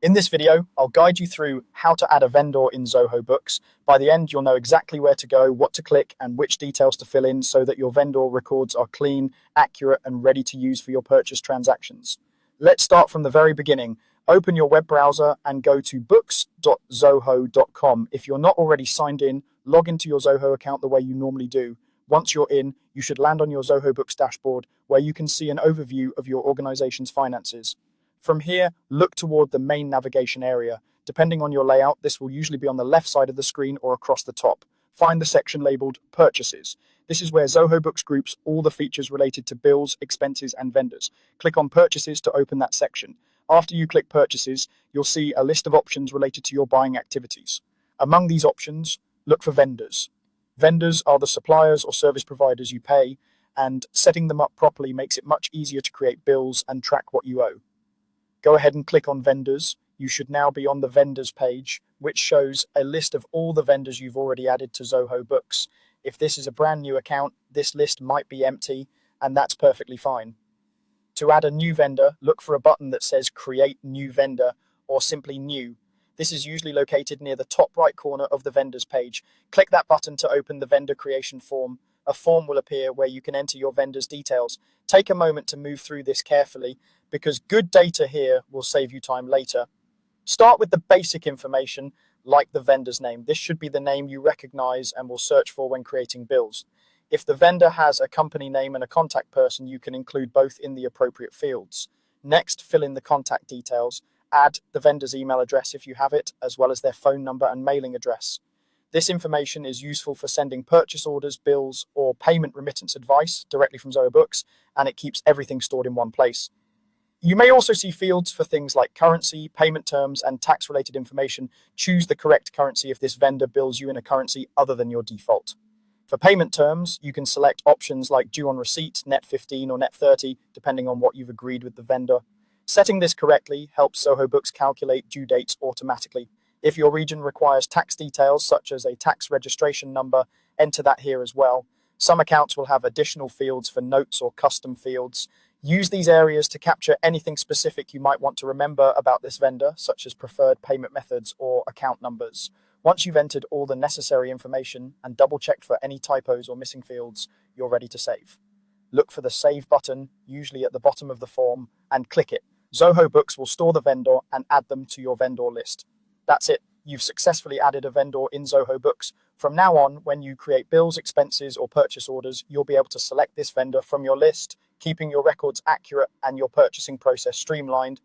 In this video, I'll guide you through how to add a vendor in Zoho Books. By the end, you'll know exactly where to go, what to click, and which details to fill in so that your vendor records are clean, accurate, and ready to use for your purchase transactions. Let's start from the very beginning. Open your web browser and go to books.zoho.com. If you're not already signed in, log into your Zoho account the way you normally do. Once you're in, you should land on your Zoho Books dashboard where you can see an overview of your organization's finances. From here, look toward the main navigation area. Depending on your layout, this will usually be on the left side of the screen or across the top. Find the section labeled Purchases. This is where Zoho Books groups all the features related to bills, expenses, and vendors. Click on Purchases to open that section. After you click Purchases, you'll see a list of options related to your buying activities. Among these options, look for vendors. Vendors are the suppliers or service providers you pay, and setting them up properly makes it much easier to create bills and track what you owe. Go ahead and click on vendors. You should now be on the vendors page, which shows a list of all the vendors you've already added to Zoho Books. If this is a brand new account, this list might be empty, and that's perfectly fine. To add a new vendor, look for a button that says Create New Vendor or simply New. This is usually located near the top right corner of the vendors page. Click that button to open the vendor creation form. A form will appear where you can enter your vendor's details. Take a moment to move through this carefully because good data here will save you time later. Start with the basic information like the vendor's name. This should be the name you recognize and will search for when creating bills. If the vendor has a company name and a contact person, you can include both in the appropriate fields. Next, fill in the contact details. Add the vendor's email address if you have it, as well as their phone number and mailing address. This information is useful for sending purchase orders, bills, or payment remittance advice directly from Zoho Books, and it keeps everything stored in one place. You may also see fields for things like currency, payment terms, and tax-related information. Choose the correct currency if this vendor bills you in a currency other than your default. For payment terms, you can select options like due on receipt, net 15, or net 30, depending on what you've agreed with the vendor. Setting this correctly helps Zoho Books calculate due dates automatically. If your region requires tax details, such as a tax registration number, enter that here as well. Some accounts will have additional fields for notes or custom fields. Use these areas to capture anything specific you might want to remember about this vendor, such as preferred payment methods or account numbers. Once you've entered all the necessary information and double-checked for any typos or missing fields, you're ready to save. Look for the Save button, usually at the bottom of the form, and click it. Zoho Books will store the vendor and add them to your vendor list. That's it. You've successfully added a vendor in Zoho Books. From now on, when you create bills, expenses, or purchase orders, you'll be able to select this vendor from your list, keeping your records accurate and your purchasing process streamlined.